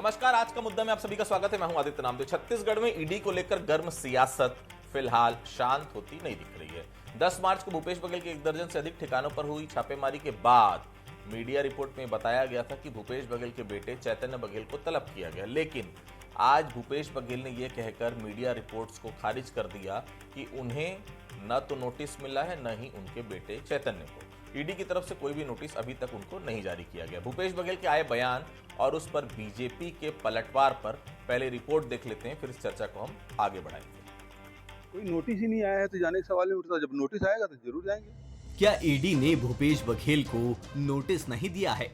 नमस्कार, आज का मुद्दा में आप सभी का स्वागत है। मैं हूं आदित्य नामदेव। छत्तीसगढ़ में ईडी को लेकर गर्म सियासत फिलहाल शांत होती नहीं दिख रही है। 10 मार्च को भूपेश बघेल के 1 दर्जन से अधिक ठिकानों पर हुई छापेमारी के बाद मीडिया रिपोर्ट में बताया गया था कि भूपेश बघेल के बेटे चैतन्य बघेल को तलब किया गया, लेकिन आज भूपेश बघेल ने यह कहकर मीडिया रिपोर्ट्स को खारिज कर दिया कि उन्हें न तो नोटिस मिला है, न ही उनके बेटे चैतन्य को। ईडी की तरफ से कोई भी नोटिस अभी तक उनको नहीं जारी किया गया। भूपेश बघेल के आए बयान और उस पर बीजेपी के पलटवार पर पहले रिपोर्ट देख लेते हैं, फिर इस चर्चा को हम आगे बढ़ाएंगे। कोई नोटिस ही नहीं आया है तो जाने का सवाल नहीं उठता। जब नोटिस आएगा तो जरूर जाएंगे। क्या ईडी ने भूपेश बघेल को नोटिस नहीं दिया है?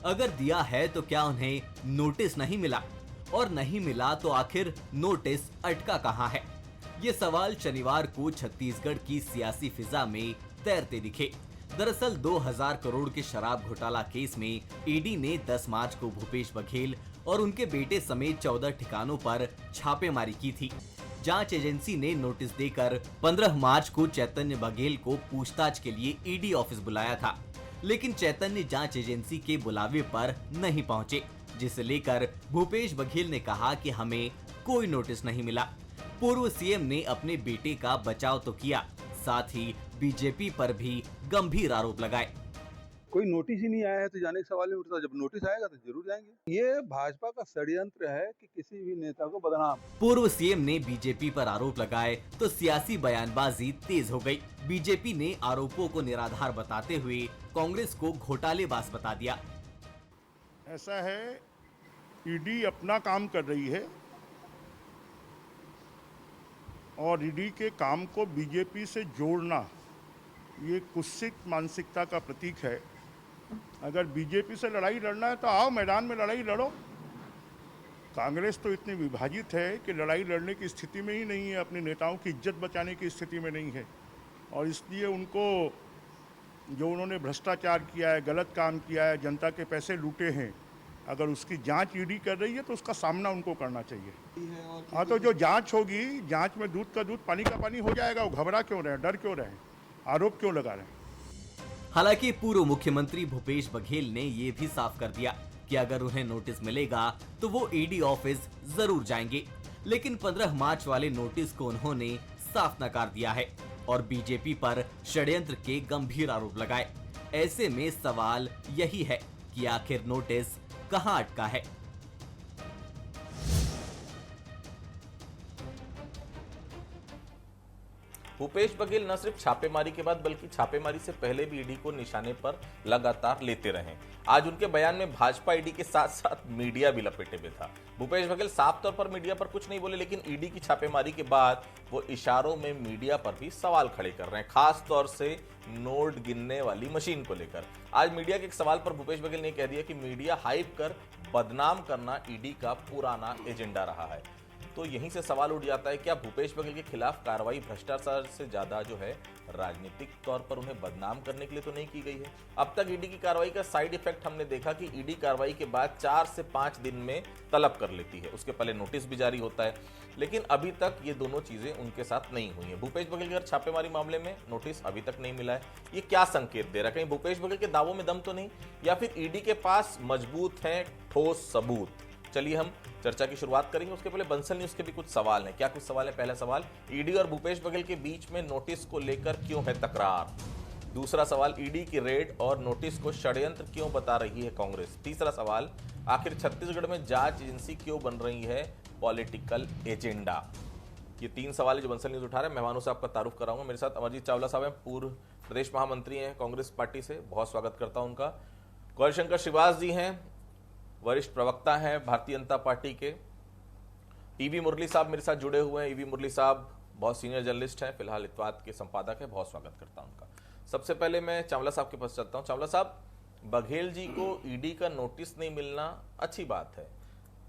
अगर दिया है तो क्या उन्हें नोटिस नहीं मिला? और नहीं मिला तो आखिर नोटिस अटका कहां है? ये सवाल शनिवार को छत्तीसगढ़ की सियासी फिजा में तैरते दिखे। दरअसल 2000 करोड़ के शराब घोटाला केस में ईडी ने 10 मार्च को भूपेश बघेल और उनके बेटे समेत 14 ठिकानों पर छापेमारी की थी। जांच एजेंसी ने नोटिस देकर 15 मार्च को चैतन्य बघेल को पूछताछ के लिए ईडी ऑफिस बुलाया था, लेकिन चैतन्य जांच एजेंसी के बुलावे पर नहीं पहुंचे, जिसे लेकर भूपेश बघेल ने कहा कि हमें कोई नोटिस नहीं मिला। पूर्व सीएम ने अपने बेटे का बचाव तो किया, साथ ही बीजेपी पर भी गंभीर आरोप लगाए। कोई नोटिस ही नहीं आया है तो जाने का सवाल नहीं उठता। जब नोटिस आएगा तो जरूर जाएंगे। ये भाजपा का षड्यंत्र है कि किसी भी नेता को बदनाम। पूर्व सीएम ने बीजेपी पर आरोप लगाए तो सियासी बयानबाजी तेज हो गई। बीजेपी ने आरोपों को निराधार बताते हुए कांग्रेस को घोटालेबाज बता दिया। ऐसा है, ईडी अपना काम कर रही है और ईडी के काम को बीजेपी से जोड़ना ये कुत्सित मानसिकता का प्रतीक है। अगर बीजेपी से लड़ाई लड़ना है तो आओ, मैदान में लड़ाई लड़ो। कांग्रेस तो इतनी विभाजित है कि लड़ाई लड़ने की स्थिति में ही नहीं है, अपने नेताओं की इज्जत बचाने की स्थिति में नहीं है, और इसलिए उनको जो उन्होंने भ्रष्टाचार किया है, गलत काम किया है, जनता के पैसे लूटे हैं, अगर उसकी जांच ईडी कर रही है तो उसका सामना उनको करना चाहिए। हाँ, तो जो जांच होगी, जांच में दूध का दूध पानी का पानी हो जाएगा। वो घबरा क्यों रहे, डर क्यों रहे, आरोप क्यों लगा रहे हैं? हालांकि पूर्व मुख्यमंत्री भूपेश बघेल ने ये भी साफ कर दिया कि अगर उन्हें नोटिस मिलेगा तो वो ईडी ऑफिस जरूर जाएंगे, लेकिन 15 मार्च वाले नोटिस को उन्होंने साफ नकार दिया है और बीजेपी पर षड्यंत्र के गंभीर आरोप लगाए। ऐसे में सवाल यही है कि आखिर नोटिस कहां अटका है? भूपेश बघेल न सिर्फ छापेमारी के बाद बल्कि छापेमारी से पहले भी ईडी को निशाने पर लगातार लेते रहे। आज उनके बयान में भाजपा ईडी के साथ साथ मीडिया भी लपेटे में था। भूपेश बघेल साफ तौर पर मीडिया पर कुछ नहीं बोले, लेकिन ईडी की छापेमारी के बाद वो इशारों में मीडिया पर भी सवाल खड़े कर रहे हैं, खास तौर से नोट गिनने वाली मशीन को लेकर। आज मीडिया के एक सवाल पर भूपेश बघेल ने कह दिया कि मीडिया हाइप कर बदनाम करना ईडी का पुराना एजेंडा रहा है। तो यहीं से सवाल उठ जाता है, क्या भूपेश बघेल के खिलाफ कार्रवाई भ्रष्टाचार से ज्यादा जो है राजनीतिक तौर पर उन्हें बदनाम करने के लिए तो नहीं की गई है? अब तक ईडी की कार्रवाई का साइड इफेक्ट हमने देखा कि ईडी कार्रवाई के बाद 4 से 5 दिन में तलब कर लेती है, उसके पहले नोटिस भी जारी होता है, लेकिन अभी तक ये दोनों चीजें उनके साथ नहीं हुई है। भूपेश बघेल के छापेमारी मामले में नोटिस अभी तक नहीं मिला है। ये क्या संकेत दे रहा है? कहीं भूपेश बघेल के दावों में दम तो नहीं, या फिर ईडी के पास मजबूत है ठोस सबूत? चलिए हम चर्चा की शुरुआत करेंगे। उसके पहले बंसल न्यूज के भी कुछ सवाल हैं। क्या कुछ सवाल है? पहला सवाल, ईडी और भूपेश बघेल के बीच में नोटिस को लेकर क्यों है तकरार? दूसरा सवाल, ईडी की रेड और नोटिस को षड्यंत्र क्यों बता रही है कांग्रेस? तीसरा सवाल, आखिर छत्तीसगढ़ में जांच एजेंसी क्यों बन रही है पॉलिटिकल एजेंडा? ये 3 सवाल है जो बंसल न्यूज उठा रहे हैं। मेहमानों से आपका तारुफ कराऊंगा। मेरे साथ अमरजीत चावला साहब हैं, पूर्व प्रदेश महामंत्री हैं कांग्रेस पार्टी से, बहुत स्वागत करता हूं उनका। गौरीशंकर श्रीवास जी हैं, वरिष्ठ प्रवक्ता हैं भारतीय जनता पार्टी के। ईवी मुरली साहब मेरे साथ जुड़े हुए हैं। ईवी मुरली साहब बहुत सीनियर जर्नलिस्ट हैं, फिलहाल इत्तेफाक के संपादक हैं, बहुत स्वागत करता हूं उनका। सबसे पहले मैं चावला साहब के पास चलता हूं। चावला साहब, बघेल जी को ईडी का नोटिस नहीं मिलना अच्छी बात है,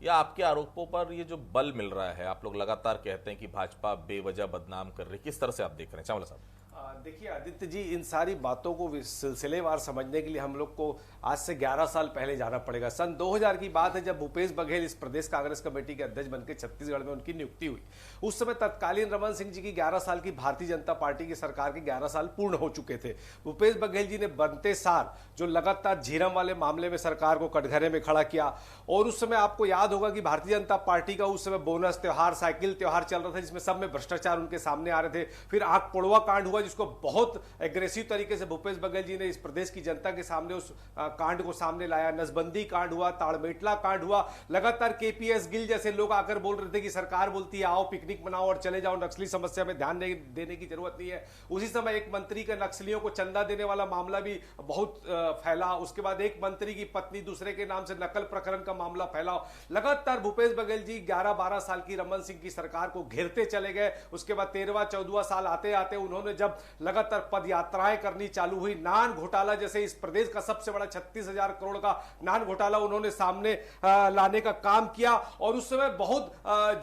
या आपके आरोपों पर ये जो बल मिल रहा है, आप लोग लगातार कहते हैं कि भाजपा बेवजह बदनाम कर रही, किस तरह से आप देख रहे हैं चावला साहब? देखिए आदित्य जी, इन सारी बातों को सिलसिलेवार समझने के लिए हम लोग को आज से 11 साल पहले जाना पड़ेगा। सन 2000 की बात है, जब भूपेश बघेल इस प्रदेश कांग्रेस कमेटी के अध्यक्ष बनकर छत्तीसगढ़ में उनकी नियुक्ति हुई। उस समय तत्कालीन रमन सिंह जी की 11 साल की भारतीय जनता पार्टी की सरकार के 11 साल पूर्ण हो चुके थे। भूपेश बघेल जी ने बनते सार जो लगातार झीरम वाले मामले में सरकार को कटघरे में खड़ा किया, और उस समय आपको याद होगा कि भारतीय जनता पार्टी का उस समय बोनस त्योहार, साइकिल त्योहार चल रहा था, जिसमें सब में भ्रष्टाचार उनके सामने आ रहे थे। फिर आग पड़ुआ कांड हुआ, जिसको बहुत एग्रेसिव तरीके से भूपेश बघेल जी ने इस प्रदेश की जनता के सामने उस कांड को सामने लाया। नसबंदी कांड हुआ, ताड़मेटला कांड हुआ। लगातार केपीएस गिल जैसे लोग आकर बोल रहे थे कि सरकार बोलती है आओ पिकनिक मनाओ और चले जाओ, नक्सली समस्या में ध्यान देने की जरूरत नहीं है। उसी समय एक मंत्री का नक्सलियों को चंदा देने वाला मामला भी बहुत फैला। उसके बाद एक मंत्री की पत्नी दूसरे के नाम से नकल प्रकरण का मामला फैला। लगातार भूपेश बघेल जी 11-12 साल की रमन सिंह की सरकार को घेरते चले गए। उसके बाद 13वां-14वां साल आते आते उन्होंने जब लगातार पद यात्राएं करनी चालू हुई, नान घोटाला जैसे इस प्रदेश का सबसे बड़ा 36,000 करोड़ का नान घोटाला उन्होंने सामने लाने का काम किया। और उस समय बहुत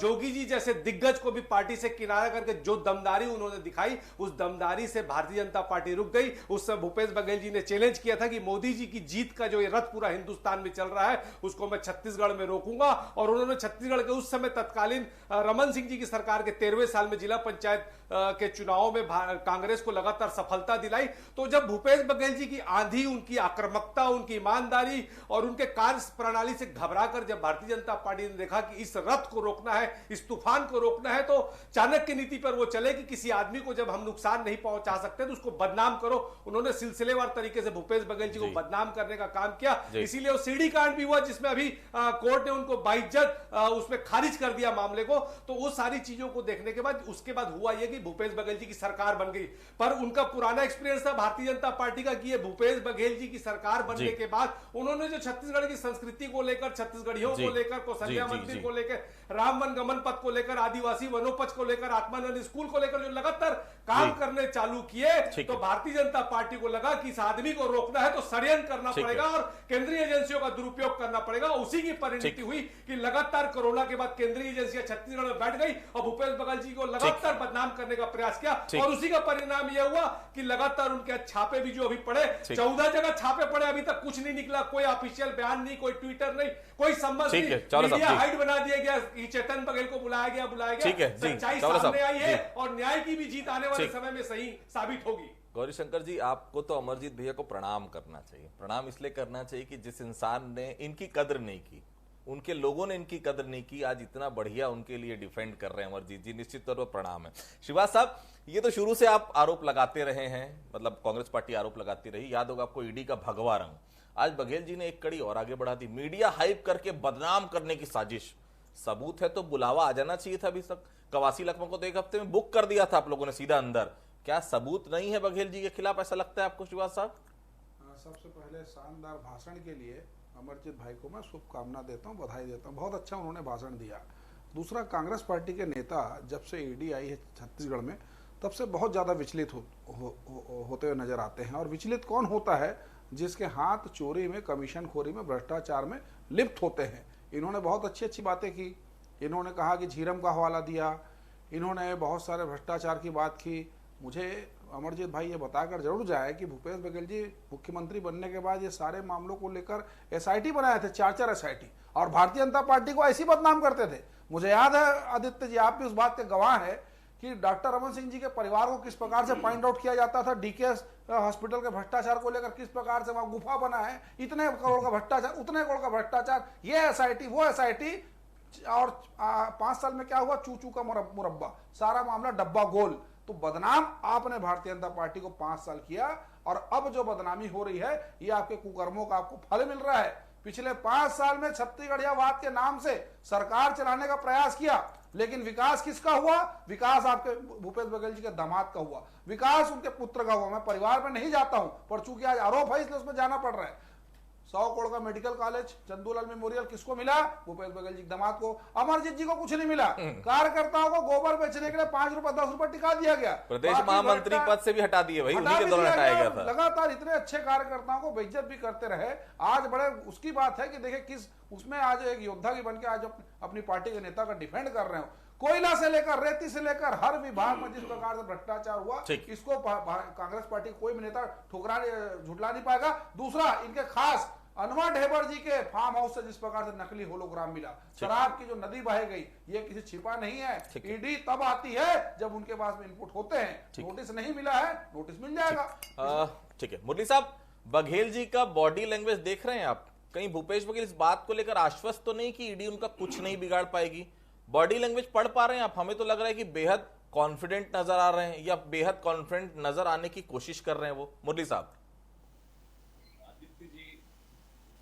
जोगी जी जैसे दिग्गज को भी पार्टी से किनारा करके जो दमदारी उन्होंने दिखाई, उस दमदारी से भारतीय जनता पार्टी रुक गई। उस समय भूपेश बघेल जी ने चैलेंज किया था कि मोदी जी की जीत का जो ये रथ पूरा हिंदुस्तान में चल रहा है उसको मैं छत्तीसगढ़ में रोकूंगा। और उन्होंने छत्तीसगढ़ के उस समय तत्कालीन रमन सिंह जी की सरकार के 13वें साल में जिला पंचायत के चुनावों में कांग्रेस को लगातार सफलता दिलाई। तो जब भूपेश बघेल जी की आंधी, उनकी आक्रामकता, उनकी ईमानदारी और उनके कार्य प्रणाली से घबराकर जब भारतीय जनता पार्टी ने देखा कि इस रथ को रोकना है, इस तूफान को रोकना है, तो चाणक्य नीति पर वो चले कि किसी आदमी को जब हम नुकसान नहीं पहुंचा सकते तो उसको बदनाम करो। उन्होंने सिलसिलेवार तरीके से भूपेश बघेल जी को बदनाम करने का काम किया। इसीलिए वो सीडी कांड भी हुआ, जिसमें अभी कोर्ट ने उनको बाइज्जत उसमें खारिज कर दिया मामले को। तो वो सारी चीजों को देखने के बाद उसके बाद हुआ ये कि भूपेश बघेल जी की सरकार बन गई। पर उनका पुराना एक्सपीरियंस था भारतीय जनता पार्टी का कि ये भूपेश बघेल जी की सरकार बनने के बाद उन्होंने जो छत्तीसगढ़ की संस्कृति को लेकर, छत्तीसगढ़ियों को लेकर, कौशल्या मंदिर को लेकर, राम वन गमन पथ को लेकर, आदिवासी वनोपज को लेकर, आत्मानंद स्कूल को लेकर जो लगातार काम करने चालू किए, तो भारतीय जनता पार्टी को लगा कि इस आदमी को रोकना है तो षड्यंत्र करना पड़ेगा और केंद्रीय एजेंसियों का दुरुपयोग करना पड़ेगा। उसी की परिणति हुई कि लगातार कोरोना के बाद केंद्रीय एजेंसियां छत्तीसगढ़ में बैठ गई और भूपेश बघेल जी को लगातार बदनाम करने का प्रयास किया। और उसी का परिणाम यह हुआ कि लगातार उनके छापे भी जो अभी पड़े, 14 जगह छापे पड़े, अभी तक कुछ नहीं निकला। कोई ऑफिशियल बयान नहीं, कोई ट्विटर नहीं, कोई संबंध नहीं। मीडिया हाइड बना दिया गया कि चेतन बघेल को बुलाया गया। सच्चाई सामने आई है और न्याय की भी जीत आने वाले समय में सही साबित होगी। गौरीशंकर जी, आपको तो अमरजीत भैया को प्रणाम करना चाहिए। प्रणाम इसलिए करना चाहिए कि जिस इंसान ने इनकी कदर नहीं की, उनके लोगों ने इनकी कदर नहीं की, आज इतना बढ़िया उनके लिए डिफेंड कर रहे हैं अमरजीत जी, निश्चित तौर पर प्रणाम है। श्रीवास साहब, ये तो शुरू से आप आरोप लगाते रहे हैं, मतलब कांग्रेस पार्टी आरोप लगाती रही। याद होगा आपको ईडी का भगवा रंग। आज बघेल जी ने एक कड़ी और आगे बढ़ा दी, मीडिया हाइप करके बदनाम करने की साजिश। सबूत है तो बुलावा आ जाना चाहिए था अभी तक। कवासी लखमा को तो एक हफ्ते में बुक कर दिया था आप लोगों ने सीधा अंदर। क्या सबूत नहीं है बघेल जी के खिलाफ, ऐसा लगता है आपको श्रीवास साहब? सबसे पहले शानदार भाषण के लिए अमरजीत भाई को मैं शुभकामना देता हूं, बधाई देता हूं। बहुत अच्छा उन्होंने भाषण दिया। दूसरा, कांग्रेस पार्टी के नेता जब से ईडी आई है छत्तीसगढ़ में, तब से बहुत ज़्यादा विचलित होते हुए नजर आते हैं। और विचलित कौन होता है? जिसके हाथ चोरी में, कमीशनखोरी में, भ्रष्टाचार में लिप्त होते हैं। इन्होंने बहुत अच्छी अच्छी बातें की। इन्होंने कहा कि झीरम का हवाला दिया, इन्होंने बहुत सारे भ्रष्टाचार की बात की। मुझे अमरजीत भाई ये बताकर जरूर जाए कि भूपेश बघेल जी मुख्यमंत्री बनने के बाद ये सारे मामलों को लेकर एसआईटी बनाए थे, 4 एसआईटी, और भारतीय जनता पार्टी को ऐसी बदनाम करते थे। मुझे याद है आदित्य जी, आप भी उस बात के गवाह है कि डॉक्टर रमन सिंह जी के परिवार को किस प्रकार से पॉइंट आउट किया जाता था। डीकेएस हॉस्पिटल के भ्रष्टाचार को लेकर किस प्रकार से वहां गुफा बना है, इतने करोड़ का भ्रष्टाचार, उतने करोड़ का भ्रष्टाचार, ये एसआईटी वो एसआईटी। और 5 साल में क्या हुआ? चूचू का मुरब्बा, सारा मामला डब्बा गोल। तो बदनाम आपने भारतीय जनता पार्टी को 5 साल किया, और अब जो बदनामी हो रही है ये आपके कुकर्मों का आपको फल मिल रहा है। पिछले 5 साल में छत्तीसगढ़ियावाद के नाम से सरकार चलाने का प्रयास किया, लेकिन विकास किसका हुआ? विकास आपके भूपेश बघेल जी के दामाद का हुआ, विकास उनके पुत्र का हुआ। मैं परिवार में नहीं जाता हूं, पर चूंकि आज आरोप है इसलिए उसमें जाना पड़ रहा है। 100 करोड़ का मेडिकल कॉलेज, चंदूलाल मेमोरियल किसको मिला? भूपेश बघेल जी दामाद को। अमरजीत जी को कुछ नहीं मिला। कार्यकर्ताओं को गोबर बेचने के लिए 5 रुपए 10 रुपए टिका दिया गया। प्रदेश महामंत्री पद से भी हटा दिए भाई, उन्हीं के दौरान हटाया गया था। लगातार इतने अच्छे कार्यकर्ताओं को बेइज्जत भी करते रहे। आज बड़े उसकी बात है कि देखिए किस उसमें आज एक योद्धा की बनकर आज अपनी पार्टी के नेता का डिफेंड कर रहे हो। कोयला से लेकर रेती से लेकर हर विभाग में जिस प्रकार से भ्रष्टाचार हुआ, ठीक। इसको कांग्रेस पार्टी कोई भी नेता झुठला नहीं पाएगा। दूसरा, इनके खास अनवर ढेबर जी के फार्म हाउस से जिस प्रकार से नकली होलोग्राम मिला, शराब की जो नदी बह गई, ये किसी छिपा नहीं है। ईडी तब आती है जब उनके पास में इनपुट होते हैं। नोटिस नहीं मिला है, नोटिस मिल जाएगा। ठीक है मुरली साहब, बघेल जी का बॉडी लैंग्वेज देख रहे हैं आप? कहीं भूपेश बघेल इस बात को लेकर आश्वस्त तो नहीं कि ईडी उनका कुछ नहीं बिगाड़ पाएगी? बॉडी लैंग्वेज पढ़ पा रहे हैं आप? हमें तो लग रहा है कि बेहद कॉन्फिडेंट नजर आ रहे हैं, या बेहद कॉन्फिडेंट नजर आने की कोशिश कर रहे हैं वो। मुरली साहब,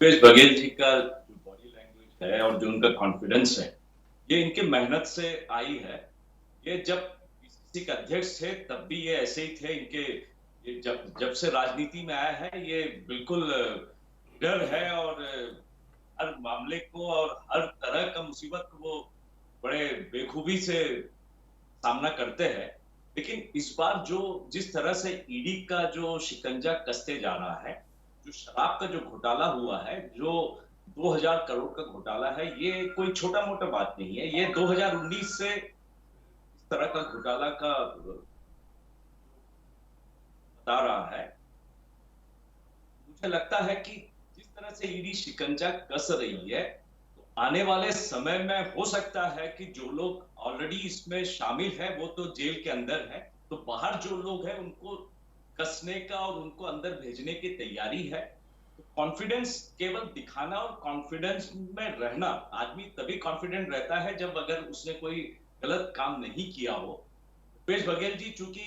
भूपेश बघेल जी का जो बॉडी लैंग्वेज है और जो उनका कॉन्फिडेंस है, ये इनके मेहनत से आई है। ये जब किसी के अध्यक्ष थे तब भी ये ऐसे ही थे। इनके जब से राजनीति में आया है, ये बिल्कुल डर है और हर मामले को और हर तरह का मुसीबत को वो बड़े बेखूबी से सामना करते हैं। लेकिन इस बार जिस तरह से ईडी का जो शिकंजा कसते जा रहा है, जो शराब का जो घोटाला हुआ है, जो 2000 करोड़ का घोटाला है, ये कोई छोटा मोटा बात नहीं है। ये 2019 से इस तरह का घोटाला का बता रहा है। मुझे लगता है कि जिस तरह से ईडी शिकंजा कस रही है, तो आने वाले समय में हो सकता है कि जो लोग ऑलरेडी इसमें शामिल है वो तो जेल के अंदर है, तो बाहर जो लोग हैं उनको कसने का और उनको अंदर भेजने की तैयारी है। तो कॉन्फिडेंस केवल दिखाना और कॉन्फिडेंस में रहना, आदमी तभी कॉन्फिडेंट रहता है जब अगर उसने कोई गलत काम नहीं किया हो। भूपेश बघेल जी चूंकि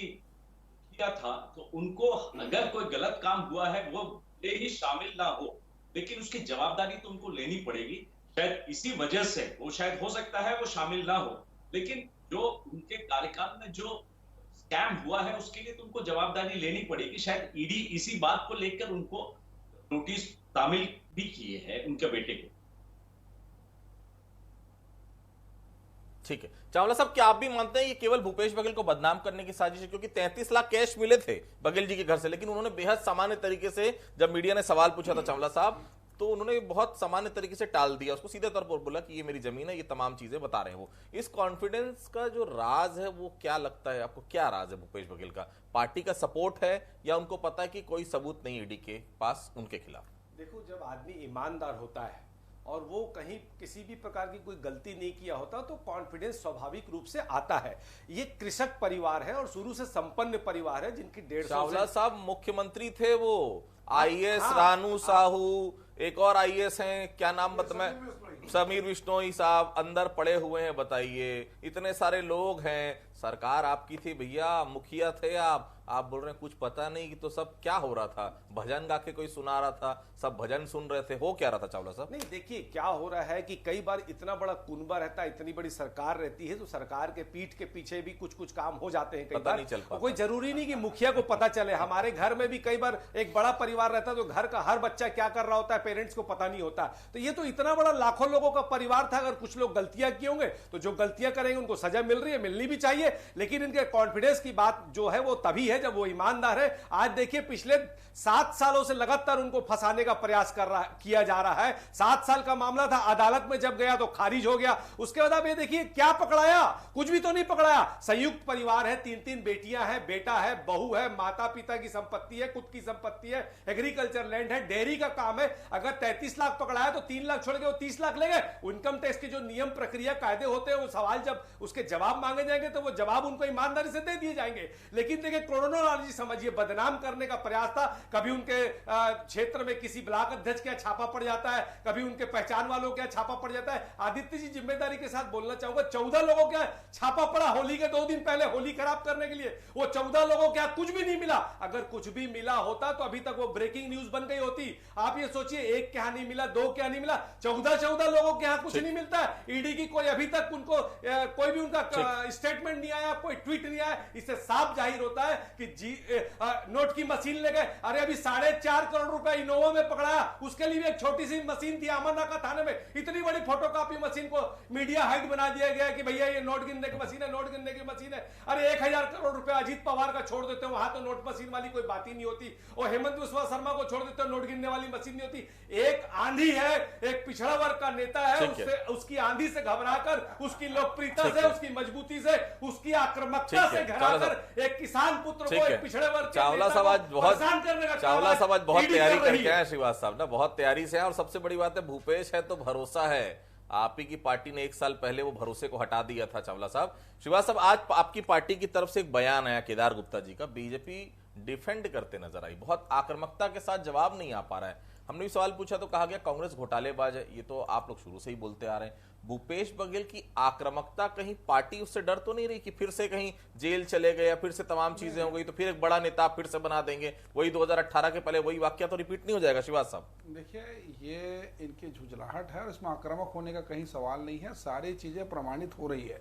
किया था, तो उनको अगर कोई गलत काम हुआ है वो भले ही शामिल ना हो, लेकिन उसकी जवाबदारी तो उनको लेनी पड़ेगी। शायद इसी वजह से वो, शायद हो सकता है वो शामिल ना हो, लेकिन जो उनके कार्यकाल में जो स्कैम हुआ है उसके लिए तो उनको जवाबदारी लेनी पड़ेगी। शायद ईडी इसी बात को लेकर उनको नोटिस शामिल भी किए हैं उनके बेटे को। ठीक है चावला साहब, क्या आप भी मानते हैं ये केवल भूपेश बघेल को बदनाम करने की साजिश है? क्योंकि 33 लाख कैश मिले थे बघेल जी के घर से, लेकिन उन्होंने बेहद सामान्य तरीके से, जब मीडिया ने सवाल पूछा था चावला साहब, तो उन्होंने बहुत सामान्य तरीके से टाल दिया उसको, सीधे तौर पर बोला कि ये मेरी जमीन है, ये तमाम चीजें बता रहे हैं वो। इस कॉन्फिडेंस का जो राज है वो क्या लगता है आपको? क्या राज है भूपेश बघेल का? पार्टी का सपोर्ट है, या उनको पता है कि कोई सबूत नहीं ईडी के पास उनके खिलाफ? देखो, जब आदमी ईमानदार होता है और वो कहीं किसी भी प्रकार की कोई गलती नहीं किया होता, तो कॉन्फिडेंस स्वाभाविक रूप से आता है। ये कृषक परिवार है और शुरू से संपन्न परिवार है, जिनकी 150 चावला साहब मुख्यमंत्री थे वो, आईएएस रानू साहू, एक और आईएएस हैं, क्या नाम बताएं, समीर बिश्नोई साहब अंदर पड़े हुए हैं। बताइए, इतने सारे लोग हैं, सरकार आपकी थी भैया, मुखिया थे आप बोल रहे हैं कुछ पता नहीं, कि तो सब क्या हो रहा था? भजन गा के कोई सुना रहा था, सब भजन सुन रहे थे, हो क्या रहा था चावला साहब? नहीं, देखिए क्या हो रहा है कि कई बार इतना बड़ा कुनबा रहता है, इतनी बड़ी सरकार रहती है, तो सरकार के पीठ के पीछे भी कुछ काम हो जाते हैं। कई पता बार नहीं चल पाता। कोई जरूरी नहीं कि मुखिया को पता चले। हमारे घर में भी कई बार एक बड़ा परिवार रहता है, तो घर का हर बच्चा क्या कर रहा होता है पेरेंट्स को पता नहीं होता। तो ये तो इतना बड़ा लाखों लोगों का परिवार था। अगर कुछ लोग गलतियां किए होंगे तो जो गलतियां करेंगे उनको सजा मिल रही है, मिलनी भी चाहिए। लेकिन इनके कॉन्फिडेंस की बात जो है वो तभी है जब वो ईमानदार है। आज देखिए, पिछले 7 सालों से लगातार उनको फंसाने का प्रयास किया जा रहा है। 7 साल का मामला था, अदालत में जब गया तो खारिज हो गया। उसके बाद आप ये देखिए क्या पकड़ाया, कुछ भी तो नहीं पकड़ाया। संयुक्त परिवार है, 3 बेटियां हैं, बेटा है, बहू है, माता पिता की संपत्ति है, खुद की संपत्ति है, एग्रीकल्चर लैंड है, डेयरी का काम है। अगर 33 लाख पकड़ाया तो 3 लाख छोड़ के वो 30 लाख ले गए। इनकम टैक्स के जो नियम प्रक्रिया कायदे होते हैं, वो सवाल जब उसके जवाब मांगे जाएंगे तो वो जवाब उनको ईमानदारी से दे दिए जाएंगे। लेकिन देखिए, क्रोनोलॉजी समझिए, बदनाम करने का प्रयास था। कभी उनके क्षेत्र में किसी ब्लॉक अध्यक्ष का छापा पड़ जाता है, कभी उनके पहचान वालों का छापा पड़ जाता है। आदित्य जी, जिम्मेदारी के साथ बोलना चाहूंगा, 14 लोगों का छापा पड़ा होली के 2 दिन पहले, होली खराब करने के लिए। वो 14 लोगों क्या कुछ भी नहीं मिला। अगर कुछ भी मिला होता तो अभी तक वो ब्रेकिंग न्यूज बन गई होती। आप ये सोचिए, 1 क्या नहीं मिला, 2 क्या नहीं मिला, 14 लोगों के यहां कुछ नहीं मिलता है। ईडी की कोई अभी तक उनको कोई भी उनका स्टेटमेंट नहीं आया, कोई ट्वीट नहीं आया। इससे साफ जाहिर होता है कि नोट की मशीन ले गए। अरे अभी 4.5 करोड़ रुपए इनोवा में पकड़ाया, उसके लिए भी एक छोटी सी मशीन थी अमरनाका थाने में। इतनी बड़ी फोटोकॉपी मशीन को मीडिया हाइट बना दिया गया कि भैया ये नोट गिनने की मशीन है, नोट गिनने की मशीन है। अरे 1000 करोड़ रुपए अजीत पवार का छोड़ देते हो, वहां तो नोट मशीन वाली कोई बात ही नहीं होती। और हेमंत बिस्वा शर्मा को छोड़ देते हो, नोट गिनने वाली मशीन नहीं होती। एक आंधी है, एक पिछड़ा वर्ग का नेता है, उससे उसकी आंधी से घबराकर, उसकी लोकप्रियता से, उसकी मजबूती से, उसकी आक्रामकता से घबराकर एक किसान पुत्र को, एक पिछड़े वर्ग के चावला नेता साहब आज को बहुत परेशान करने का चावला साहब आज बहुत ईडी तैयारी कर रही करके है। आए श्रीवास साहब ना, बहुत तैयारी से हैं। और सबसे बड़ी बात है भूपेश है तो भरोसा है। आप ही की पार्टी ने 1 साल पहले वो भरोसे को हटा दिया था। चावला साहब, श्रीवास साहब, आज आपकी पार्टी की तरफ से एक बयान आया केदार गुप्ता जी का, बीजेपी डिफेंड करते नजर आई, बहुत आक्रामकता के साथ जवाब नहीं आ पा रहा है। हमने भी सवाल पूछा तो कहा गया कांग्रेस घोटालेबाज है। ये तो आप लोग शुरू से ही बोलते आ रहे हैं। भूपेश बघेल की आक्रामकता, कहीं पार्टी उससे डर तो नहीं रही कि फिर से कहीं जेल चले गए या फिर से तमाम चीजें हो गई तो फिर एक बड़ा नेता फिर से बना देंगे, वही 2018 के पहले वही वाक्य तो रिपीट नहीं हो जाएगा? श्रीवास साहब, देखिए, ये इनकी झुंझलाहट है और इसमें आक्रामक होने का कहीं सवाल नहीं है। सारी चीजें प्रमाणित हो रही है।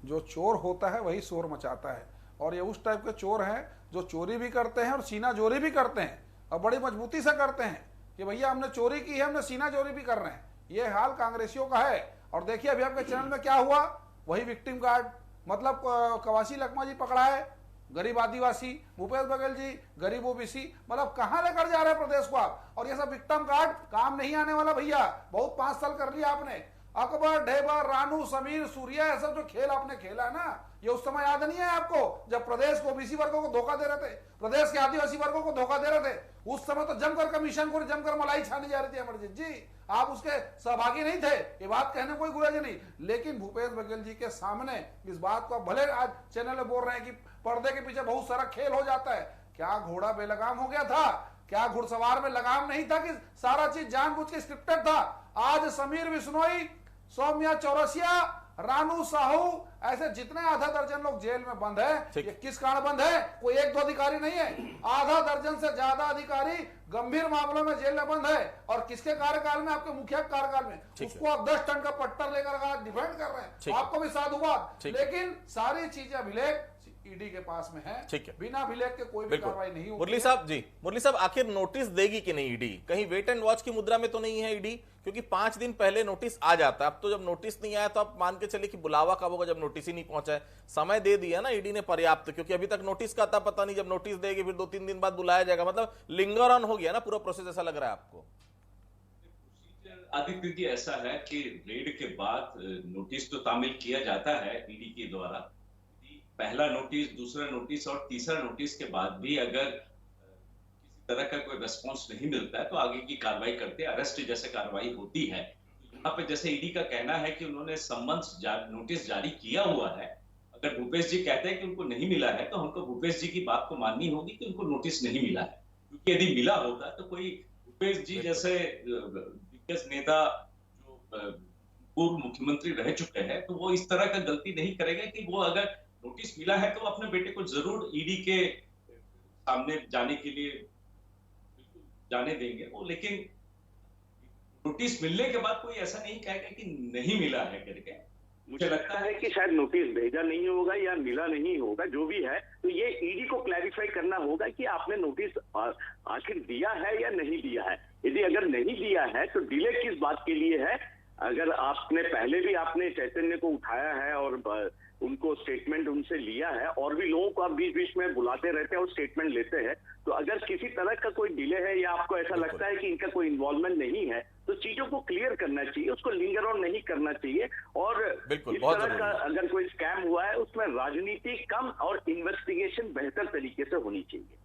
जो चोर होता है वही शोर मचाता है, और ये उस टाइप के चोर हैं जो चोरी भी करते हैं और सीना जोरी भी करते हैं, और बड़ी मजबूती से करते हैं कि भैया हमने चोरी की है, हमने सीना जोरी भी कर रहे हैं। ये हाल कांग्रेसियों का है। और देखिए अभी आपके चैनल में क्या हुआ, वही विक्टिम कार्ड, मतलब कवासी लखमा जी पकड़ा है, गरीब आदिवासी, भूपेश बघेल जी गरीब ओबीसी, मतलब कहां लेकर जा रहे हैं प्रदेश को आप। और ये सब विक्टिम कार्ड काम नहीं आने वाला भैया। बहुत 5 साल कर लिया आपने। अकबर, ढेबर, रानू, समीर, सूर्या, ये सब जो खेल आपने खेला ना, ये उस समय याद नहीं है आपको जब प्रदेश को ओबीसी वर्गों को धोखा दे रहे थे, प्रदेश के आदिवासी वर्गों को धोखा दे रहे थे। उस समय तो जमकर कमीशन को जमकर मलाई छानी जा रही थी अमरजीत जी, आप उसके सहभागी नहीं थे, ये बात कहने कोई गुरेज नहीं। लेकिन भूपेश बघेल जी के सामने इस बात को भले आज चैनल में बोल रहे हैं कि पर्दे के पीछे बहुत सारा खेल हो जाता है। क्या घोड़ा बेलगाम हो गया था? क्या घुड़सवार में लगाम नहीं था कि सारा चीज जानबूझ के स्क्रिप्टेड था? आज समीर बिश्नोई, सौम्या चौरसिया, रानू साहू, ऐसे जितने आधा दर्जन लोग जेल में बंद है, ये किस कारण बंद है? कोई 1-2 अधिकारी नहीं है, आधा दर्जन से ज्यादा अधिकारी गंभीर मामलों में जेल में बंद है। और किसके कार्यकाल में? आपके मुखिया कार्यकाल में। उसको आप 10 टन का पट्टर लेकर डिफेंड कर रहे हैं, आपको भी साधुवाद। लेकिन सारी चीजें अभिलेख ईडी के पास में है, बिना अभिलेख के कोई भी कार्रवाई नहीं होगी। मुरली साहब जी, मुरली साहब, आखिर नोटिस देगी कि नहीं ईडी? कहीं वेट एंड वॉच की मुद्रा में तो नहीं है ईडी? क्योंकि 5 दिन पहले नोटिस आ जाता है। अब तो जब नोटिस नहीं आया तो आप मान के चले कि बुलावा कब होगा जब नोटिस ही नहीं पहुंचा है। समय दे दिया ना ईडी ने पर्याप्त, क्योंकि अभी तक नोटिस का था पता नहीं, जब नोटिस देगी फिर 2-3 दिन बाद बुलाया जाएगा, मतलब लिंगर ऑन हो गया ना पूरा प्रोसेस, ऐसा लग रहा है आपको? आदित्य जी, ऐसा है कि रेड के बाद नोटिस तो तामील किया जाता है ईडी के द्वारा। पहला नोटिस, दूसरा नोटिस और तीसरा नोटिस के बाद भी अगर किसी तरह का कोई रेस्पॉन्स नहीं मिलता है तो आगे की कार्रवाई करते हैं, अरेस्ट जैसे कार्रवाई होती है। यहाँ पे जैसे ईडी का कहना है कि उन्होंने समन्स नोटिस जारी किया हुआ है। अगर भूपेश जी कहते हैं कि उनको नहीं मिला है तो हमको भूपेश जी की बात को माननी होगी कि उनको नोटिस नहीं मिला है, क्योंकि यदि मिला होता तो कोई भूपेश जी जैसे दिग्गज नेता जो पूर्व मुख्यमंत्री रह चुके हैं तो वो इस तरह का गलती नहीं करेंगे कि वो अगर नोटिस मिला है तो अपने बेटे को जरूर ईडी के सामने जाने के लिए जाने देंगे वो। लेकिन नोटिस मिलने के बाद कोई ऐसा नहीं कहेगा कि नहीं मिला है करके। मुझे लगता है कि शायद नोटिस भेजा नहीं होगा या मिला नहीं होगा, जो भी है तो ये ईडी को क्लैरिफाई करना होगा कि आपने नोटिस आखिर दिया है या नहीं दिया है। यदि अगर नहीं दिया है तो डिले किस बात के लिए है? अगर आपने पहले भी आपने चैतन्य को उठाया है और उनको स्टेटमेंट उनसे लिया है, और भी लोगों को आप बीच बीच में बुलाते रहते हैं और स्टेटमेंट लेते हैं, तो अगर किसी तरह का कोई डिले है या आपको ऐसा लगता है कि इनका कोई इन्वॉल्वमेंट नहीं है तो चीजों को क्लियर करना चाहिए, उसको लिंगर ऑन नहीं करना चाहिए। और इस तरह का अगर कोई स्कैम हुआ है उसमें राजनीति कम और इन्वेस्टिगेशन बेहतर तरीके से होनी चाहिए।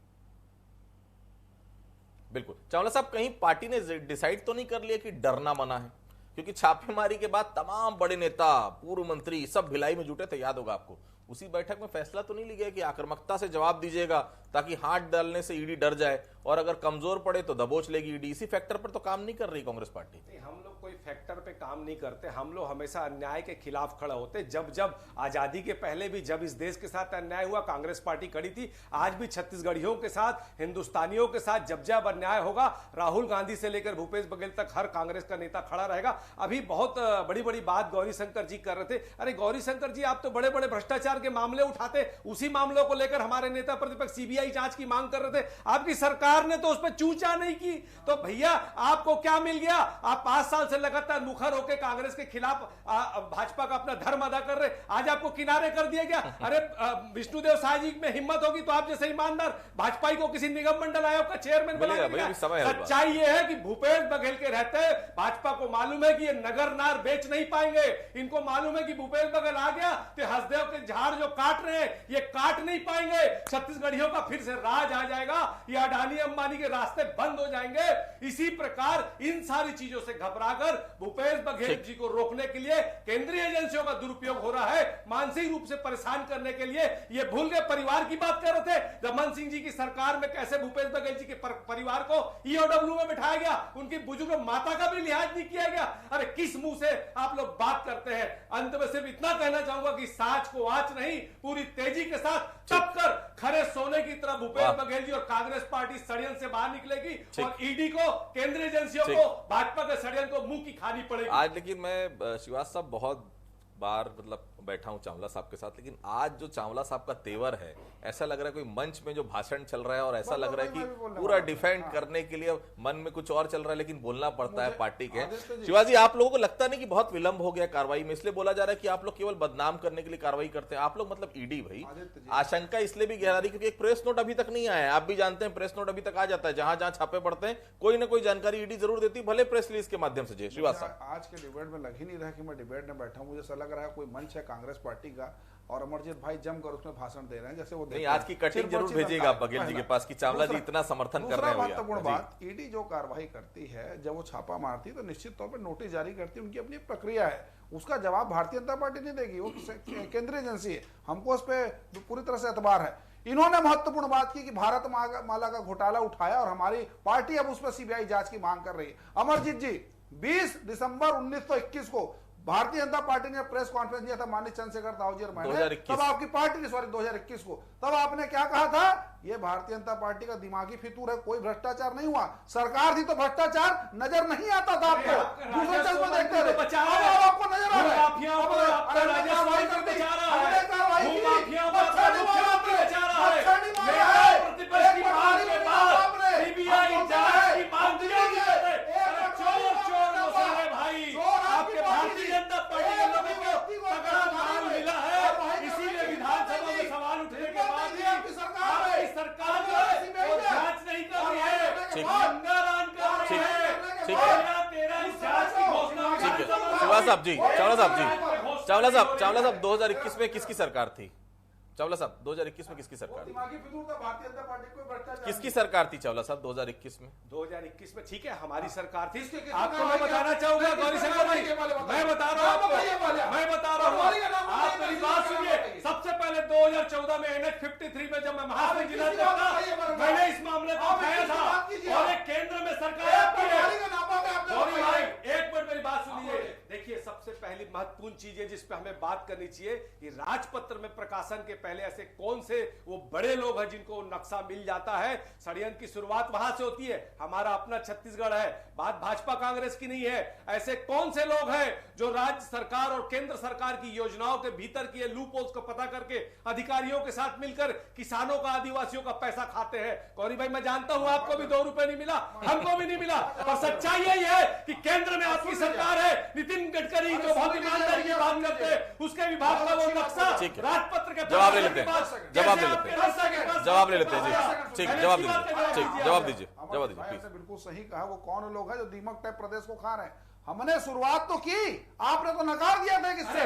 बिल्कुल। चावला साहब, कहीं पार्टी ने डिसाइड तो नहीं कर लिया कि डरना मना है? क्योंकि छापेमारी के बाद तमाम बड़े नेता, पूर्व मंत्री सब भिलाई में जुटे थे, याद होगा आपको। उसी बैठक में फैसला तो नहीं लिया गया कि आक्रामकता से जवाब दीजिएगा ताकि हाथ डालने से ईडी डर जाए और अगर कमजोर पड़े तो दबोच लेगी ईडी? इसी फैक्टर पर तो काम नहीं कर रही कांग्रेस पार्टी। हम लोग कोई फैक्टर पे काम नहीं करते, हम लोग हमेशा अन्याय के खिलाफ खड़ा होते। जब जब आजादी के पहले भी जब इस देश के साथ अन्याय हुआ कांग्रेस पार्टी खड़ी थी, आज भी छत्तीसगढ़ियों के साथ, हिंदुस्तानियों के साथ जब जब अन्याय होगा राहुल गांधी से लेकर भूपेश बघेल तक हर कांग्रेस का नेता खड़ा रहेगा। अभी बहुत बड़ी बड़ी बात गौरी शंकर जी कर रहे थे। अरे गौरी शंकर जी, आप तो बड़े बड़े भ्रष्टाचार के मामले उठाते, उसी मामलों को लेकर हमारे नेता प्रतिपक्ष सीबीआई जांच की मांग कर रहे थे। आपकी सरकार ने तो उस पर चूचा नहीं की। तो भैया आपको क्या मिल गया? आप 5 साल से लगातार मुखर होकर कांग्रेस के खिलाफ भाजपा का अपना धर्म अदा कर रहे, आज आपको किनारे कर दिया गया। अरे विष्णुदेव साय जी में हिम्मत होगी तो आप जैसे ईमानदार भाजपा को किसी निगम मंडल आयोग का चेयरमैन बना दिया। सच्चाई ये है कि भूपेश बघेल के रहते भाजपा को मालूम है कि ये नगर नार बेच नहीं पाएंगे। इनको मालूम है कि भूपेश बघेल आ गया तो हसदेव के झाड़ जो काट रहे हैं ये काट नहीं पाएंगे। छत्तीसगढ़ियों का फिर से राज आ जाएगा, ये अडानी अंबानी के रास्ते बंद हो जाएंगे। इसी प्रकार इन सारी चीजों से घबराकर भूपेश बघेल जी को रोकने के लिए केंद्रीय एजेंसियों का दुरुपयोग हो रहा है, मानसिक रूप से परेशान करने के लिए। ये भूल गए परिवार की बात कर रहे थे, रमन सिंह जी की सरकार में कैसे भूपेश बघेल जी के परिवार को ईओडब्ल्यू में बिठाया गया, उनकी बुजुर्ग माता का भी लिहाज नहीं किया गया। अरे किस मुंह से आप लोग बात करते हैं? अंत में सिर्फ इतना कहना चाहूंगा कि साच को आंच नहीं, पूरी तेजी के साथ चप कर खरे सोने की तरह भूपेश बघेल जी और कांग्रेस पार्टी षड्यंत्र से बाहर निकलेगी और ईडी को, केंद्रीय एजेंसियों को, भाजपा के षड्यंत्र को मुंह की खानी पड़ेगी। आज लेकिन मैं श्रीवास्तव साहब बहुत बार मतलब बैठा हूं चावला साहब के साथ, लेकिन आज जो चावला साहब का तेवर है, ऐसा लग रहा है कोई मंच में जो भाषण चल रहा है और ऐसा लग रहा है कि पूरा डिफेंड करने के लिए मन में कुछ और चल रहा है, लेकिन बोलना पड़ता है पार्टी के। शिवाजी, आप लोगों को लगता नहीं कि बहुत विलंब हो गया कार्रवाई में? इसलिए बोला जा रहा है कि आप लोग केवल बदनाम करने के लिए कार्रवाई करते हैं। आप लोग मतलब ईडी भाई, आशंका इसलिए भी गहरा रही क्योंकि एक प्रेस नोट अभी तक नहीं आया है। आप भी जानते हैं प्रेस नोट अभी तक आ जाता है, जहां जहां छापे पड़ते हैं कोई ना कोई जानकारी ईडी जरूर देती, भले प्रेस रिलीज के माध्यम से। श्रीवास्तव, आज के डिबेट में लग ही नहीं रहा कि मैं डिबेट में बैठा हूं। मुझे ऐसा लग रहा है कोई मंच है कांग्रेस पार्टी का और अमरजीत भाई जमकर उसमें भाषण दे रहे हैं, जैसे वो नहीं। आज की कटिंग जरूर भेजिएगा बघेल जी के पास कि चावला जी इतना समर्थन कर रहे हैं। महत्वपूर्ण बात, ईडी जो कार्रवाई करती है, जब वो छापा मारती है तो निश्चित तौर पर नोटिस जारी करती है, उनकी अपनी प्रक्रिया है। उसका जवाब भारतीय जनता पार्टी नहीं देगी, वो केंद्रीय एजेंसी है, हमको उस पर पूरी तरह से एतबार है। इन्होंने महत्वपूर्ण बात की कि भारत माला का घोटाला उठाया और हमारी पार्टी अब उस पर सीबीआई जांच की मांग कर रही है। अमरजीत जी, 20 दिसंबर 1921 को भारतीय जनता पार्टी ने प्रेस कॉन्फ्रेंस दिया था माननीय चंद्रशेखर राव जी और मैंने, तब आपकी पार्टी ने, सॉरी 2021 को, तब आपने क्या कहा था? ये भारतीय जनता पार्टी का दिमागी फितूर है, कोई भ्रष्टाचार नहीं हुआ। सरकार थी तो भ्रष्टाचार नजर नहीं आता था आपको, दूसरे चल को देखते थे, अब आपको नजर आ रहा साहब जी, चावला साहब 2021 में किसकी सरकार थी? चावला साहब 2021 में किसकी सरकार थी? किसकी सरकार थी चावला साहब 2021 में? 2021 में ठीक है हमारी सरकार थी। आपको मैं बताना चाहूंगा गौरीशंकर भाई, मैं बता रहा हूँ, आप मेरी बात सुनिए। सबसे पहले 2014 में NH-53 में जब मैं महासचिव जिला था, मैंने इस मामले को उठाया था और एक केंद्र में सरकार आपकी है। गौरी भाई एक मिनट मेरी बात सुनिए। देखिए, सबसे पहली महत्वपूर्ण चीज है जिस पे हमें बात करनी चाहिए कि राजपत्र में प्रकाशन के पहले ऐसे कौन से वो बड़े लोग हैं जिनको नक्शा मिल जाता है। षड्यंत्र की शुरुआत वहां से होती है। हमारा अपना छत्तीसगढ़ है, बात भाजपा कांग्रेस की नहीं है। ऐसे कौन से लोग हैं जो राज्य सरकार और केंद्र सरकार की योजनाओं के भीतर की लूप होल्स को पता करके अधिकारियों के साथ मिलकर किसानों का, आदिवासियों का पैसा खाते हैं? गौरी भाई, मैं जानता हूं आपको भी 2 रुपए नहीं मिला, हमको भी नहीं मिला, पर सच्चाई यही है कि केंद्र में आपकी सरकार है। नितिन गडकरी जो बहुत ईमानदारी की बात करते हैं, उसके विभाग का वो नक्शा राजपत्र के जवाब ले लेते हैं, जवाब ले लेते हैं जी, ठीक, जवाब दीजिए, प्लीज। बिल्कुल सही कहा। वो कौन लोग हैं जो दीमक टाइप प्रदेश को खा रहे हैं? हमने शुरुआत तो की, आपने तो नकार दिया था किससे?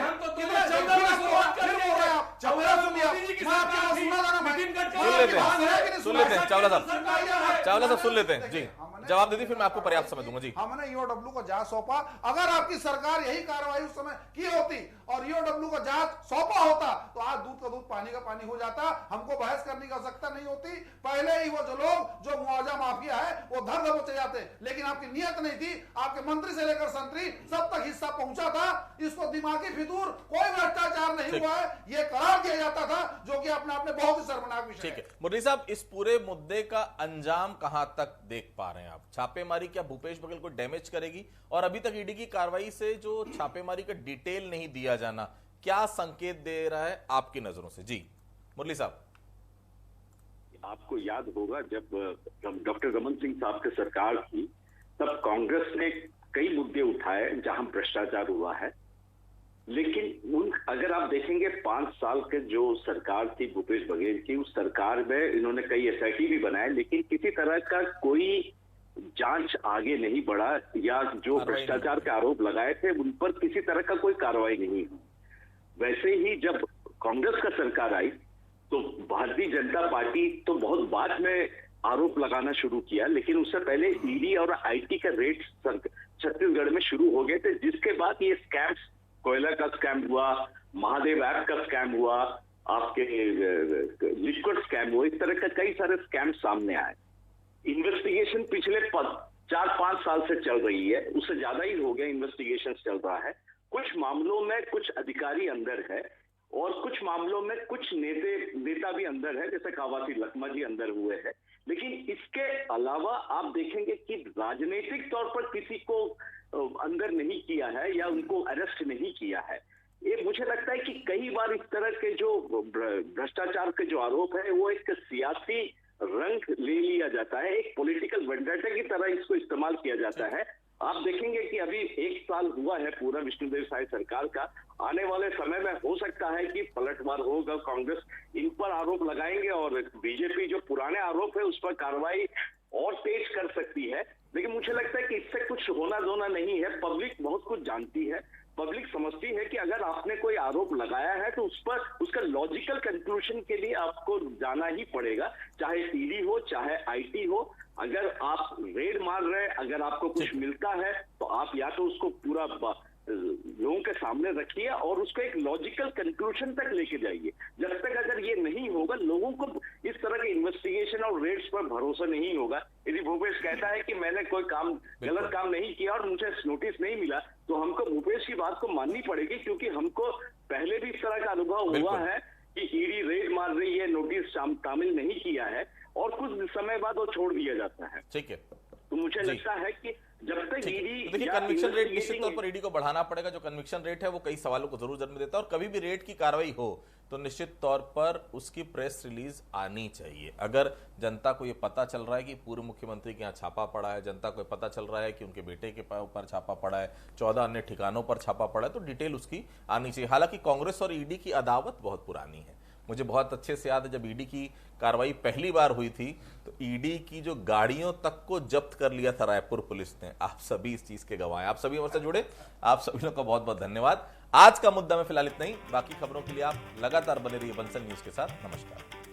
सुन लेते हैं चावला साहब सुन लेते हैं जी, जवाब दे दी, फिर मैं आपको पर्याप्त समय दूंगा जी। हमने ईओडब्ल्यू को जांच सौंपा। अगर आपकी सरकार यही कार्रवाई उस समय की होती और ईओडब्ल्यू को जांच सौंपा होता तो आज दूध का दूध पानी का पानी हो जाता, हमको बहस करने की आवश्यकता नहीं होती। पहले ही वो जो लोग जो मुआवजा माफिया है वो धर दबोचे जाते, लेकिन आपकी नियत नहीं थी। आपके मंत्री से लेकर संतरी सब तक हिस्सा पहुंचा था। इसको दिमागी फितूर, कोई भ्रष्टाचार नहीं हुआ है, ये करार दिया जाता था, जो कि अपने आप में बहुत ही शर्मनाक विषय है। मुरली साहब, इस पूरे मुद्दे का अंजाम कहां तक देख पा रहे हैं आप? छापेमारी क्या भूपेश बघेल को डैमेज करेगी? और अभी तक ईडी की कार्रवाई से जो छापेमारी का डिटेल नहीं दिया जाना, क्या संकेत दे रहा है आपकी नजरों से? जी मुरली साहब। आपको याद होगा जब डॉक्टर रमन सिंह साहब की सरकार थी, तब कांग्रेस ने कई मुद्दे उठाए जहां भ्रष्टाचार हुआ है, लेकिन अगर आप देखेंगे 5 साल के जो सरकार थी भूपेश बघेल की, उस सरकार में इन्होंने कई एसआईटी भी बनाए, लेकिन किसी तरह का कोई जांच आगे नहीं बढ़ा, या जो भ्रष्टाचार के आरोप लगाए थे उन पर किसी तरह का कोई कार्रवाई नहीं हुई। वैसे ही जब कांग्रेस का सरकार आई तो भारतीय जनता पार्टी तो बहुत बाद में आरोप लगाना शुरू किया, लेकिन उससे पहले ईडी और आईटी का रेड छत्तीसगढ़ में शुरू हो गए थे, जिसके बाद ये स्कैम्स, कोयला का स्कैम हुआ, महादेव ऐप का स्कैम हुआ, आपके लिक्विड स्कैम हुआ, इस तरह का कई सारे स्कैम सामने आए। इन्वेस्टिगेशन पिछले 4-5 साल से चल रही है, उससे ज्यादा ही हो गया इन्वेस्टिगेशन चल रहा है। कुछ मामलों में कुछ अधिकारी अंदर है और कुछ मामलों में कुछ नेता भी अंदर है, जैसे कवासी लखमा जी अंदर हुए हैं। लेकिन इसके अलावा आप देखेंगे कि राजनीतिक तौर पर किसी को अंदर नहीं किया है या उनको अरेस्ट नहीं किया है। ये मुझे लगता है कि कई बार इस तरह के जो भ्रष्टाचार के जो आरोप है वो एक सियासी रंग ले लिया जाता है, एक पॉलिटिकल वेंडेटा की तरह इसको इस्तेमाल किया जाता है। आप देखेंगे कि अभी 1 साल हुआ है पूरा विष्णुदेव साय सरकार का, आने वाले समय में हो सकता है कि पलटवार होगा, कांग्रेस इन पर आरोप लगाएंगे और बीजेपी जो पुराने आरोप है उस पर कार्रवाई और तेज कर सकती है। लेकिन मुझे लगता है कि इससे कुछ होना धोना नहीं है। पब्लिक बहुत कुछ जानती है, पब्लिक समझती है कि अगर आपने कोई आरोप लगाया है तो उस पर उसका लॉजिकल कंक्लूजन के लिए आपको जाना ही पड़ेगा, चाहे ईडी हो चाहे आईटी हो। अगर आप रेड मार रहे, अगर आपको कुछ मिलता है तो आप या तो उसको पूरा लोगों के सामने रखिए और उसको एक लॉजिकल कंक्लूजन तक लेके जाइए। जब तक अगर ये नहीं होगा, लोगों को इस तरह के इन्वेस्टिगेशन और रेड्स पर भरोसा नहीं होगा। यदि भूपेश कहता है कि मैंने कोई गलत काम नहीं किया और मुझे नोटिस नहीं मिला, तो हमको भूपेश की बात को माननी पड़ेगी, क्योंकि हमको पहले भी इस तरह का अनुभव हुआ है कि ईडी रेड मार रही है, नोटिस शामिल नहीं किया है और कुछ समय बाद वो छोड़ दिया जाता है। ठीक है, तो मुझे लगता है कि जब तक ईडी, देखिए कन्विक्शन रेट निश्चित तौर पर ईडी को बढ़ाना पड़ेगा। जो कन्विक्शन रेट है वो कई सवालों को जरूर जन्म देता है और कभी भी रेट की कार्रवाई हो तो निश्चित तौर पर उसकी प्रेस रिलीज आनी चाहिए। अगर जनता को ये पता चल रहा है कि पूर्व मुख्यमंत्री के यहाँ छापा पड़ा है, जनता को पता चल रहा है कि उनके बेटे के ऊपर छापा पड़ा है, 14 अन्य ठिकानों पर छापा पड़ा है, तो डिटेल उसकी आनी चाहिए। हालांकि कांग्रेस और ईडी की अदावत बहुत पुरानी है। मुझे बहुत अच्छे से याद है जब ईडी की कार्रवाई पहली बार हुई थी तो ईडी की जो गाड़ियों तक को जब्त कर लिया था रायपुर पुलिस ने। आप सभी इस चीज के गवाह हैं। आप सभी हमसे जुड़े, आप सभी लोगों का बहुत बहुत धन्यवाद। आज का मुद्दा में फिलहाल इतना ही। बाकी खबरों के लिए आप लगातार बने रहिए बंसल न्यूज के साथ। नमस्कार।